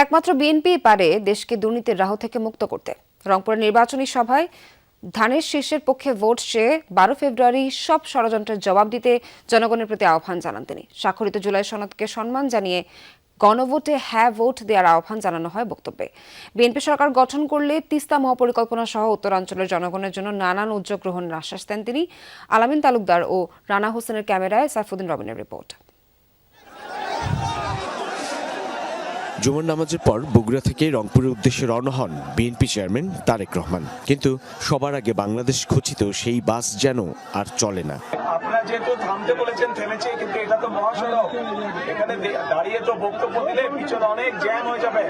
একমাত্র বিএনপি পারে দেশকে দুর্নীতির রাহ থেকে মুক্ত করতে। রংপুরের নির্বাচনী সভায় ধানের শীর্ষের পক্ষে ভোট চেয়ে 12 ফেব্রুয়ারি সব ষড়যন্ত্রের জবাব দিতে জনগণের প্রতি আহ্বান জানান তিনি। স্বাক্ষরিত জুলাই সনদকে সম্মান জানিয়ে গণভোটে হ্যাঁ ভোট দেওয়ার আহ্বান জানানো হয় বক্তব্যে। বিএনপি সরকার গঠন করলে তিস্তা মহাপরিকল্পনা সহ উত্তরাঞ্চলের জনগণের জন্য নানান উদ্যোগ গ্রহণের আশ্বাস দেন তিনি। আলামিন তালুকদার ও রানা হোসেনের ক্যামেরায় সাইফুদ্দিন রবিনের রিপোর্ট। জুমার নামাজের পর বগুড়া থেকে রংপুরের উদ্দেশ্যে রওনা হন বিএনপি চেয়ারম্যান তারেক রহমান। কিন্তু সবার আগে বাংলাদেশ খচিত সেই বাস যেন আর চলে না। আপনারা যেহেতু থামতে বলেছেন থেমেছে, কিন্তু এটা তো মহাসড়ক, এখানে দাঁড়িয়ে তো বক্তব্য দিলে পিছনে অনেক জ্যাম হয়ে যাবে।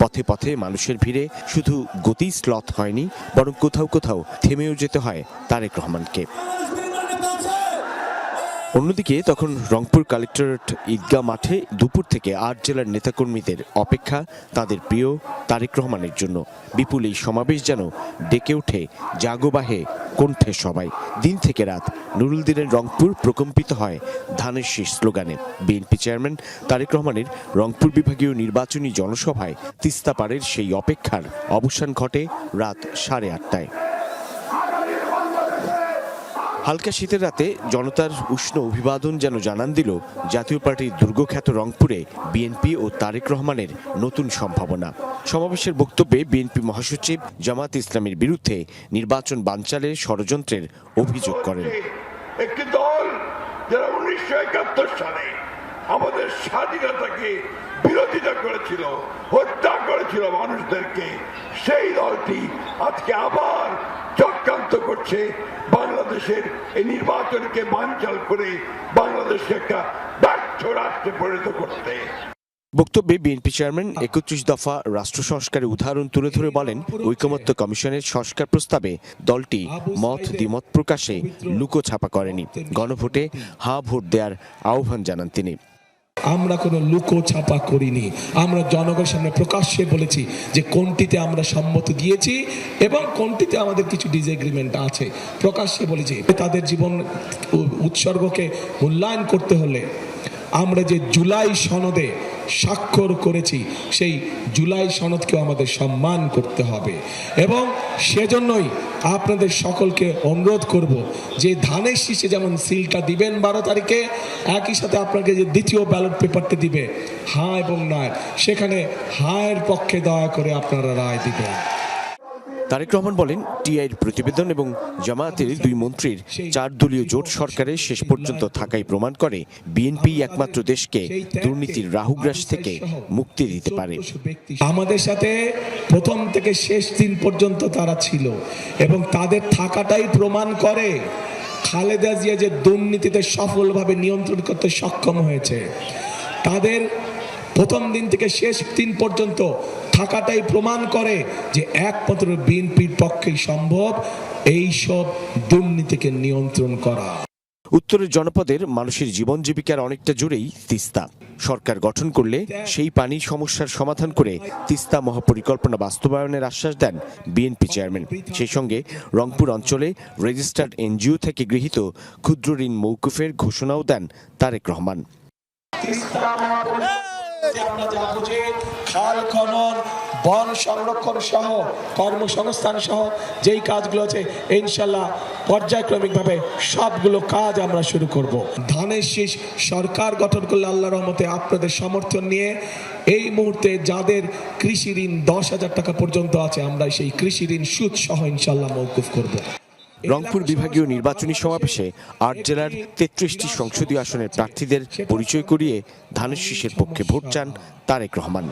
পথে পথে মানুষের ভিড়ে শুধু গতি স্লথ হয়নি, বরং কোথাও কোথাও থেমেও যেতে হয় তারেক রহমানকে। অন্যদিকে তখন রংপুর কালেক্টরেট ঈদগাহ মাঠে দুপুর থেকে 8 জেলার নেতাকর্মীদের অপেক্ষা তাদের প্রিয় তারেক রহমানের জন্য। বিপুল এই সমাবেশ যেন ডেকে ওঠে জাগোবাহে কণ্ঠে সবাই। দিন থেকে রাত নুরুল দিনের রংপুর প্রকম্পিত হয় ধানের শীষ স্লোগানে। বিএনপি চেয়ারম্যান তারেক রহমানের রংপুর বিভাগীয় নির্বাচনী জনসভায় তিস্তা পাড়ের সেই অপেক্ষার অবসান ঘটে রাত 8:30টায়। হালকা শীতের রাতে জনতার উষ্ণ অভিবাদন যেন জানান দিল জাতীয় পার্টির দুর্গখ্যাত রংপুরে বিএনপি ও তারেক রহমানের নতুন সম্ভাবনা। সমাবেশের বক্তব্যে বিএনপি মহাসচিব জামাত ইসলামের বিরুদ্ধে নির্বাচন বানচালে ষড়যন্ত্রের অভিযোগ করেন। একটি দল যারা 1971 সালে আমাদের স্বাধীনতাকে বিরোধিতা করেছিল, হত্যা করেছিল মানুষদেরকে, সেই দলটি আজকে আবার চক্রান্ত করছে বাংলাদেশের এই নির্বাচনকে বানচাল করে বাংলাদেশকে একটা ব্যর্থ রাষ্ট্রে পরিণত করতে। বক্তব্যে বিএনপি চেয়ারম্যান 31 দফা রাষ্ট্র সংস্কারের উদাহরণ তুলে ধরে বলেন, ঐকমত্য কমিশনের সংস্কার প্রস্তাবে দলটি মত দ্বিমত প্রকাশে লুকোছাপা করেনি। গণভোটে হ্যাঁ ভোট দেওয়ার আহ্বান জানান তিনি। আমরা কোনো লুকো ছাপা করিনি, আমরা জনগণের সামনে প্রকাশ্যে বলেছি যে কোনটিতে আমরা সম্মত দিয়েছি এবং কোনটিতে আমাদের কিছু ডিসএগ্রিমেন্ট আছে। প্রকাশ্যে বলেছি তাদের জীবন উৎসর্গকে মূল্যায়ন করতে হলে আমরা যে জুলাই সনদে স্বাক্ষর করেছি সেই জুলাই সনদকেও আমাদের সম্মান করতে হবে। এবং সেজন্যই আপনাদের সকলকে অনুরোধ করব যে ধানের শীষে যেমন সিলটা দিবেন 12 তারিখে, একই সাথে আপনাকে যে দ্বিতীয় ব্যালট পেপারটা দিবে হ্যাঁ এবং না, সেখানে হায়ের পক্ষে দয়া করে আপনারা রায় দিবেন। তারেক রহমান বলেন, টিআইর প্রতিবেদন এবং জামায়াতের 2 মন্ত্রীর 4 দলীয় জোট সরকারের শেষ পর্যন্ত থাকাই প্রমাণ করে বিএনপি একমাত্র দেশকে দুর্নীতির রাহুগ্রাস থেকে মুক্তি দিতে পারে। আমাদের সাথে প্রথম থেকে শেষ দিন পর্যন্ত তারা ছিল এবং তাদের থাকাটাই প্রমাণ করে খালেদা জিয়া যে দুর্নীতিতে সফলভাবে নিয়ন্ত্রণ করতে সক্ষম হয়েছে। তাদের প্রথম দিন থেকে শেষ দিন পর্যন্ত থাকাটাই প্রমাণ করে যে একমাত্র বিএনপির পক্ষেই সম্ভব এই সব দুর্নীতিকে নিয়ন্ত্রণ করা। উত্তরের জনপদের মানুষের জীবন জীবিকার অনেকটা জুড়েই তিস্তা। সরকার গঠন করলে সেই পানি সমস্যার সমাধান করে তিস্তা মহাপরিকল্পনা বাস্তবায়নের আশ্বাস দেন বিএনপি চেয়ারম্যান। সেই সঙ্গে রংপুর অঞ্চলে রেজিস্টার্ড এনজিও থেকে গৃহীত ক্ষুদ্র ঋণ মৌকুফের ঘোষণাও দেন তারেক রহমান। খাল খনন, বন সংরক্ষণ সহ কর্মসংস্থান সহ যেই কাজগুলো আছে ইনশাল্লাহ পর্যায়ক্রমিকভাবে সবগুলো কাজ আমরা শুরু করব। ধানের শীষ সরকার গঠন করলে আল্লাহর রহমতে আপনাদের সমর্থন নিয়ে এই মুহূর্তে যাদের কৃষি ঋণ 10,000 টাকা পর্যন্ত আছে, আমরা সেই কৃষি ঋণ সুদ সহ ইনশাল্লাহ মওকুফ করব। রংপুর বিভাগীয় নির্বাচনী সমাবেশে 8 জেলার 33টি সংসদীয় আসনের প্রার্থীদের পরিচয় করিয়ে ধানের শীষের পক্ষে ভোট চান তারেক রহমান।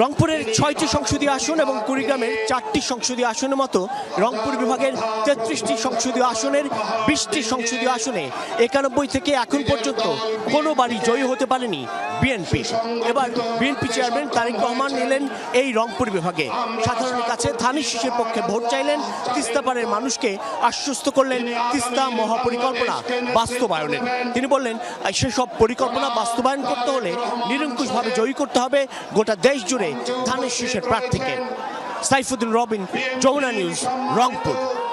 রংপুরের 6টি সংসদীয় আসন এবং কুড়িগ্রামের 4টি সংসদীয় আসনের মতো রংপুর বিভাগের 33টি সংসদীয় আসনের 20টি সংসদীয় আসনে 91 থেকে এখন পর্যন্ত কোনোবারই জয়ী হতে পারেনি বিএনপি। এবার বিএনপি চেয়ারম্যান তারেক রহমান এলেন এই রংপুর বিভাগে, সাধারণের কাছে ধানের শীষের পক্ষে ভোট চাইলেন, তিস্তাপাড়ের মানুষকে আশ্বস্ত করলেন তিস্তা মহাপরিকল্পনা বাস্তবায়নের। তিনি বললেন, সেসব পরিকল্পনা বাস্তবায়ন করতে হলে নিরঙ্কুশভাবে জয়ী করতে হবে গোটা দেশ জুড়ে ধানের শীষের প্রার্থীকে। সাইফুদ্দিন রবিন, যমুনা নিউজ, রংপুর।